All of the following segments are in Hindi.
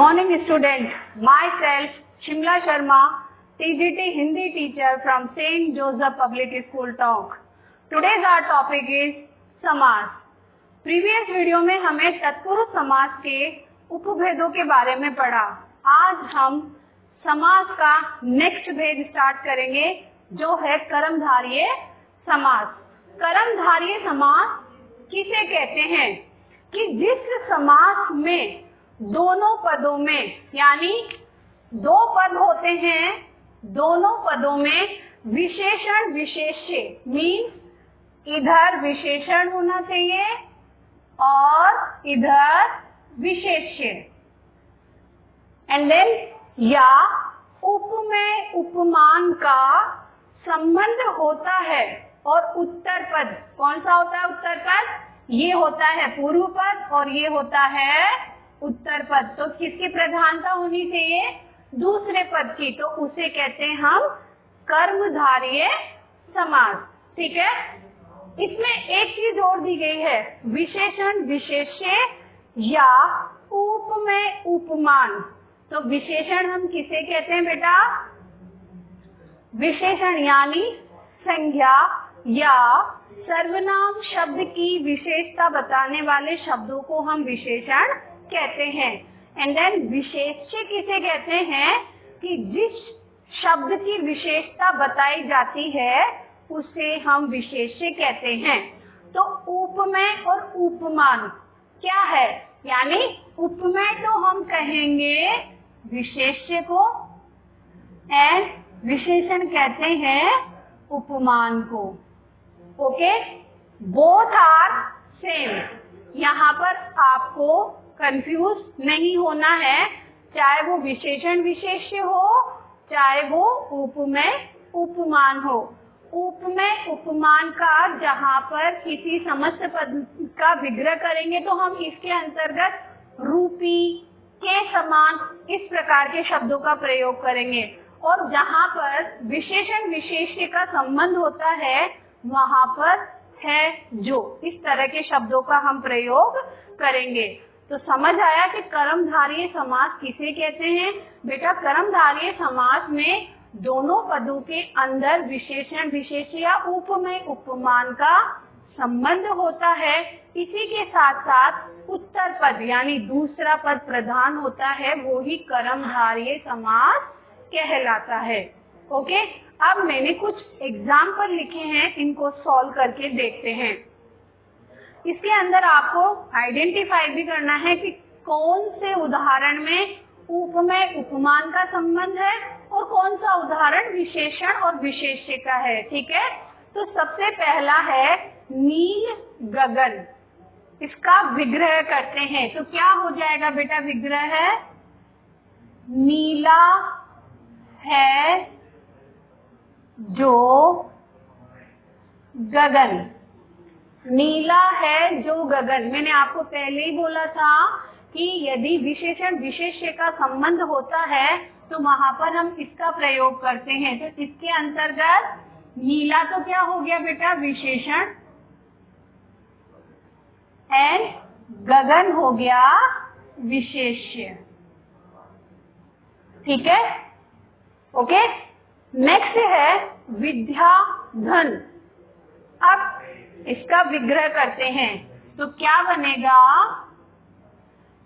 morning student, myself Shimla Sharma, TGT Hindi teacher from St. Joseph Public School Tonk. Today's our topic is समास. प्रीवियस वीडियो में हमें तत्पुरुष समास के उपभेदों के बारे में पढ़ा. आज हम समास का नेक्स्ट भेद स्टार्ट करेंगे जो है कर्मधारय समास. कर्मधारय समास किसे कहते हैं कि जिस समास में दोनों पदों में यानी दो पद होते हैं, दोनों पदों में विशेषण विशेष्य मीन्स इधर विशेषण होना चाहिए और इधर विशेष्य एंड देन या उपमेय उपमान का संबंध होता है. और उत्तर पद कौन सा होता है? उत्तर पद ये होता है पूर्व पद और ये होता है उत्तर पद. तो किसकी प्रधानता होनी चाहिए? दूसरे पद की. तो उसे कहते हैं हम कर्मधारय समास. ठीक है. इसमें एक चीज और दी गई है, विशेषण विशेष्य या उपमेय उपमान. तो विशेषण हम किसे कहते हैं बेटा? विशेषण यानी संज्ञा या सर्वनाम शब्द की विशेषता बताने वाले शब्दों को हम विशेषण कहते हैं. एंड देन विशेष्य किसे कहते हैं कि जिस शब्द की विशेषता बताई जाती है उसे हम विशेष्य कहते हैं. तो उपमेय और उपमान क्या है? यानी उपमेय तो हम कहेंगे विशेष्य को एंड विशेषण कहते हैं उपमान को. Okay, both are same. यहाँ पर आपको कंफ्यूज नहीं होना है, चाहे वो विशेषण विशेष्य हो चाहे वो उपमेय उपमान हो. उपमेय उपमान का जहाँ पर किसी समस्त पद का विग्रह करेंगे तो हम इसके अंतर्गत रूपी के समान इस प्रकार के शब्दों का प्रयोग करेंगे. और जहाँ पर विशेषण विशेष्य का संबंध होता है वहाँ पर है जो इस तरह के शब्दों का हम प्रयोग करेंगे. तो समझ आया कि कर्मधारय समास किसे कहते हैं? बेटा कर्मधारय समास में दोनों पदों के अंदर विशेषण विशेष्य या उपमेय उपमान का संबंध होता है. इसी के साथ साथ उत्तर पद यानी दूसरा पद प्रधान होता है, वो ही कर्मधारय समास कहलाता है. ओके, अब मैंने कुछ एग्जाम्पल लिखे हैं, इनको सॉल्व करके देखते हैं. इसके अंदर आपको आइडेंटिफाई भी करना है कि कौन से उदाहरण में उपमेय उपमान का संबंध है और कौन सा उदाहरण विशेषण और विशेष्य का है. ठीक है. तो सबसे पहला है नील गगन. इसका विग्रह करते हैं तो क्या हो जाएगा बेटा? विग्रह है नीला है जो गगन. नीला है जो गगन. मैंने आपको पहले ही बोला था कि यदि विशेषण विशेष्य का संबंध होता है तो वहां पर हम इसका प्रयोग करते हैं. तो इसके अंतर्गत नीला तो क्या हो गया बेटा? विशेषण एंड गगन हो गया विशेष्य. ठीक है. ओके, नेक्स्ट है विद्याधन. अब इसका विग्रह करते हैं तो क्या बनेगा?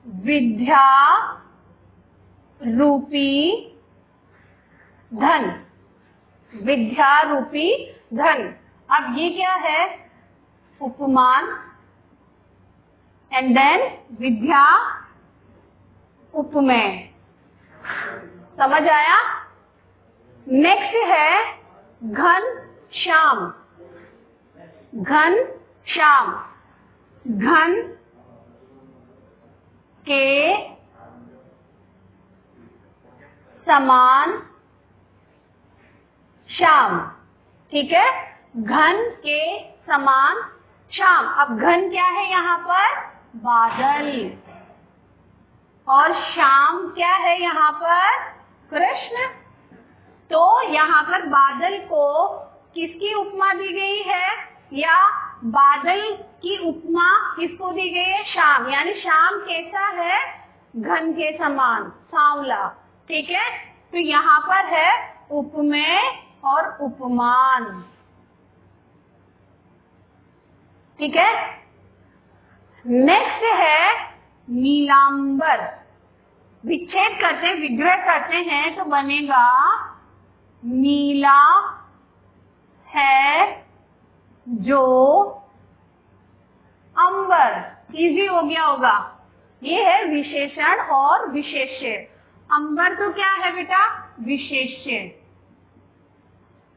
विद्या रूपी धन. विद्या रूपी धन. अब ये क्या है? उपमान एंड देन विद्या उपमेय. समझ आया? नेक्स्ट है घन श्याम. घन श्याम. घन के समान श्याम. ठीक है. घन के समान श्याम. अब घन क्या है यहाँ पर? बादल. और श्याम क्या है यहाँ पर? कृष्ण. तो यहाँ पर बादल को किसकी उपमा दी गई है? या बादल की उपमा किसको दी गई है? श्याम. यानी श्याम कैसा है? घन के समान, सांवला। ठीक है, तो यहाँ पर है उपमेय और उपमान। ठीक है, नेक्स्ट है नीलांबर। विच्छेद करते, विग्रह करते हैं तो बनेगा नीला है जो अंबर। इजी हो गया होगा। ये है विशेषण और विशेष्य। अंबर तो क्या है बेटा? विशेष्य।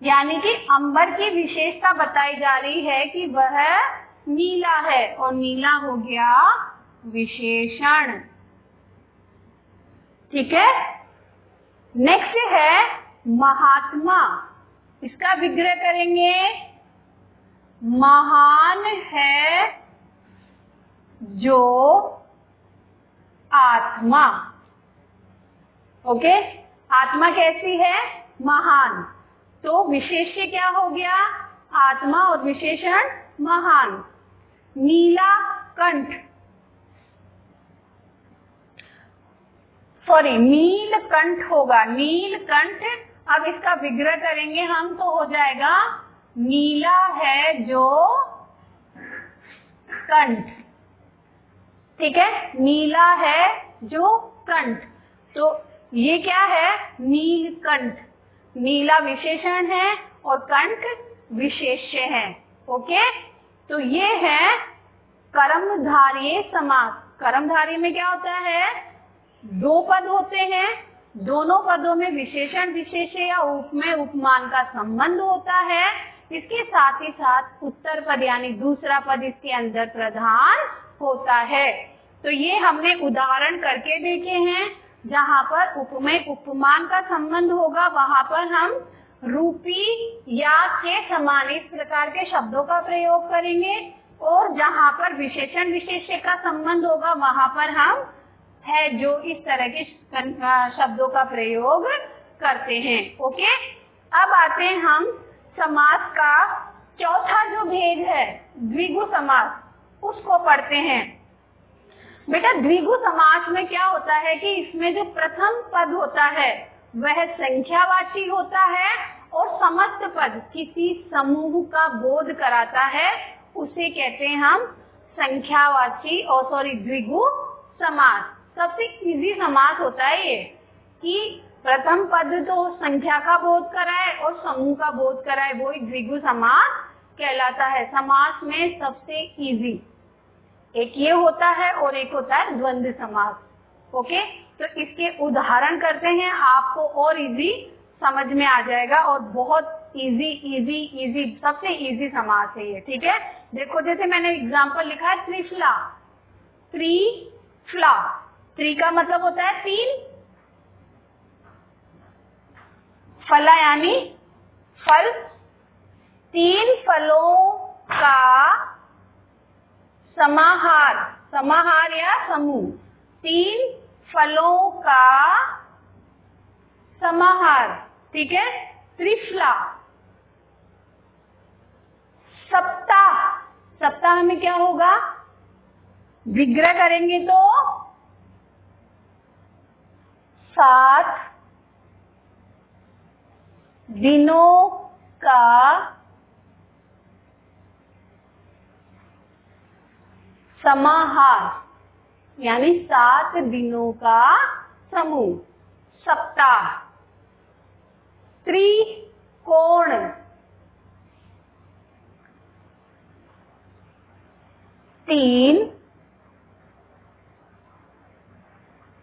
यानी कि अंबर की विशेषता बताई जा रही है कि वह नीला है, और नीला हो गया विशेषण। ठीक है, नेक्स्ट है महात्मा। इसका विग्रह करेंगे, महान है जो आत्मा। ओके, आत्मा कैसी है? महान। तो विशेष्य क्या हो गया? आत्मा, और विशेषण महान। नीला कंठ, सॉरी नीलकंठ होगा, नीलकंठ। अब इसका विग्रह करेंगे हम तो हो जाएगा नीला है जो कंठ। ठीक है, नीला है जो कंठ। तो ये क्या है? नीलकंठ। नीला विशेषण है और कंठ विशेष्य है। ओके, तो ये है कर्मधारय समास। कर्मधारय में क्या होता है? दो पद होते हैं, दोनों पदों में विशेषण विशेष्य या उपमेय उपमान का संबंध होता है। इसके साथ ही साथ उत्तर पद यानी दूसरा पद इसके अंदर प्रधान होता है। तो ये हमने उदाहरण करके देखे हैं। जहाँ पर उपमेय उपमान का संबंध होगा वहां पर हम रूपी या के समान इस प्रकार के शब्दों का प्रयोग करेंगे, और जहाँ पर विशेषण विशेष्य का संबंध होगा वहां पर हम है जो इस तरह के शब्दों का प्रयोग करते हैं। ओके, अब आते हैं हम समास का चौथा जो भेद है, द्विगु समास, उसको पढ़ते हैं। बेटा द्विगु समास में क्या होता है कि इसमें जो प्रथम पद होता है वह संख्यावाची होता है, और समस्त पद किसी समूह का बोध कराता है, उसे कहते हैं हम संख्यावाची और द्विगु समास। सबसे इजी समास होता है ये कि प्रथम पद तो संख्या का बोध कराए और समूह का बोध कराए, वो ही द्विगु समास कहलाता है। समास में सबसे इजी एक ये होता है और एक होता है द्वंद्व समास। ओके, तो इसके उदाहरण करते हैं, आपको और इजी समझ में आ जाएगा, और बहुत इजी इजी इजी सबसे इजी समास है ये। ठीक है, देखो जैसे मैंने एग्जांपल लिखा है त्रिफला। त्रिफला, त्रि का मतलब होता है तीन, फला यानी फल, तीन फलों का समाहार, समाहार या समूह, तीन फलों का समाहार। ठीक है, त्रिफला। सप्ताह, सप्ताह में क्या होगा? विग्रह करेंगे तो 7 दिनों का समाहार, यानी 7 दिनों का समूह, सप्ताह। त्रिकोण, तीन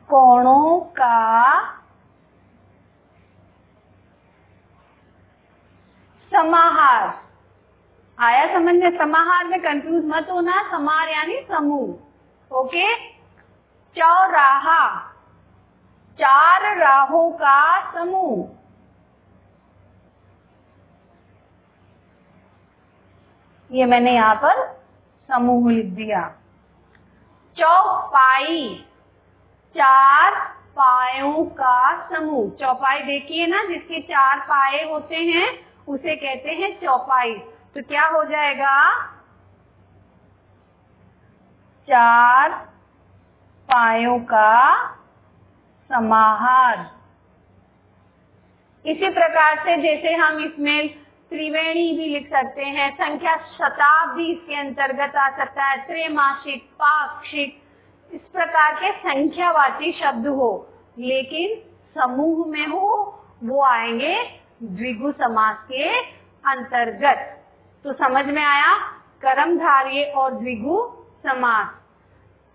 कोणों का समाहार। आया समझ में? समाहार में कंफ्यूज मत होना, समाहार यानी समूह। ओके, चौराहा, 4 राहों का समूह। ये मैंने यहाँ पर समूह लिख दिया। चौपाई, 4 पायों का समूह। चौपाई देखिए ना, जिसके 4 पाए होते हैं उसे कहते हैं चौपाई। तो क्या हो जाएगा? 4 उपायों का समाहार। इसी प्रकार से जैसे हम इसमें त्रिवेणी भी लिख सकते हैं, संख्या शताब्दी इसके अंतर्गत आ सकता है, त्रैमासिक, पाक्षिक, इस प्रकार के संख्यावाची शब्द हो लेकिन समूह में हो वो आएंगे द्विगु समास के अंतर्गत। तो समझ में आया कर्मधारय और द्विगु समास।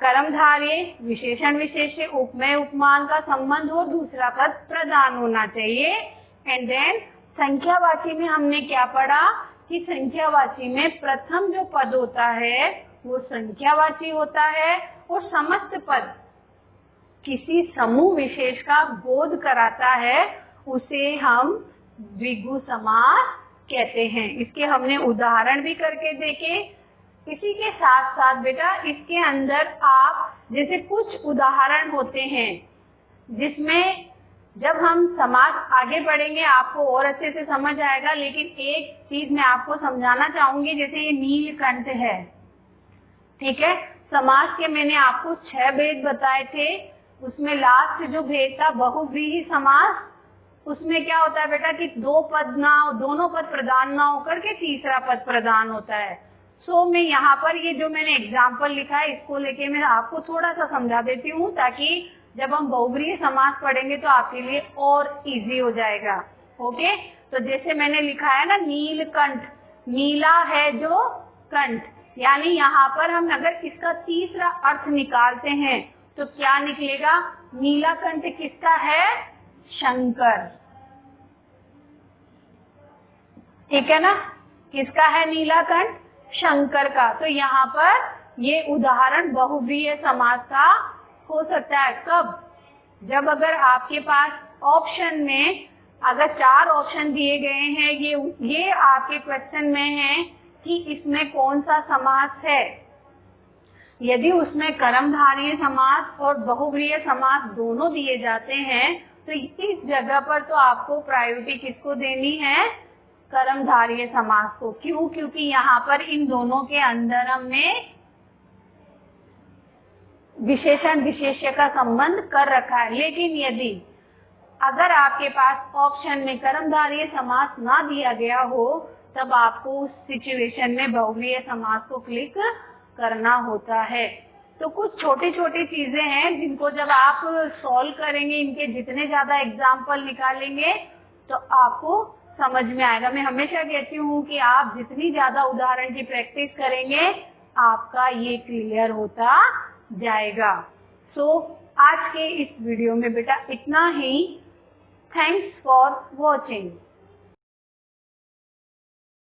कर्मधारय विशेषण विशेष्य उपमेय उपमान का संबंध हो, दूसरा पद प्रधान होना चाहिए। एंड देन संख्यावाची में हमने क्या पढ़ा कि संख्यावाची में प्रथम जो पद होता है वो संख्यावाची होता है और समस्त पद किसी समूह विशेष का बोध कराता है, उसे हम द्विगु समास कहते हैं। इसके हमने उदाहरण भी करके देखे। इसी के साथ साथ बेटा इसके अंदर आप जैसे कुछ उदाहरण होते हैं जिसमें जब हम समास आगे बढ़ेंगे आपको और अच्छे से समझ आएगा, लेकिन एक चीज मैं आपको समझाना चाहूंगी। जैसे ये नीलकंठ है, ठीक है, समास के मैंने आपको 6 भेद बताए थे, उसमें लास्ट जो भेद था बहुव्रीहि समास, उसमें क्या होता है बेटा कि दोनों पद प्रधान ना होकर के तीसरा पद प्रधान होता है। सो मैं यहाँ पर ये जो मैंने एग्जाम्पल लिखा है इसको लेके मैं आपको थोड़ा सा समझा देती हूँ ताकि जब हम बहुव्रीहि समास पढ़ेंगे तो आपके लिए और इजी हो जाएगा। ओके, तो जैसे मैंने लिखा है ना नीलकंठ, नीला है जो कंठ, यानी यहाँ पर हम अगर इसका तीसरा अर्थ निकालते हैं तो क्या निकलेगा, नीला कंठ किसका है, शंकर, ठीक है ना, किसका है नीला कंठ, शंकर का। तो यहाँ पर ये उदाहरण बहुव्रीहि समास का हो सकता है। कब, जब अगर आपके पास ऑप्शन में अगर 4 ऑप्शन दिए गए हैं, ये आपके क्वेश्चन में है कि इसमें कौन सा समास है, यदि उसमें कर्मधारय समास और बहुव्रीहि समास दोनों दिए जाते हैं तो इस जगह पर तो आपको प्रायोरिटी किसको देनी है, कर्मधारय समास को। क्यों, क्योंकि यहाँ पर इन दोनों के अंदर हमने विशेषण विशेष्य का संबंध कर रखा है। लेकिन यदि अगर आपके पास ऑप्शन में कर्मधारय समास ना दिया गया हो तब आपको उस सिचुएशन में बहुव्रीहि समास को क्लिक करना होता है। तो कुछ छोटी छोटी चीजें हैं जिनको जब आप सॉल्व करेंगे, इनके जितने ज्यादा एग्जाम्पल निकालेंगे तो आपको समझ में आएगा। मैं हमेशा कहती हूँ कि आप जितनी ज्यादा उदाहरण की प्रैक्टिस करेंगे आपका ये क्लियर होता जाएगा। सो आज के इस वीडियो में बेटा इतना ही। Thanks for watching.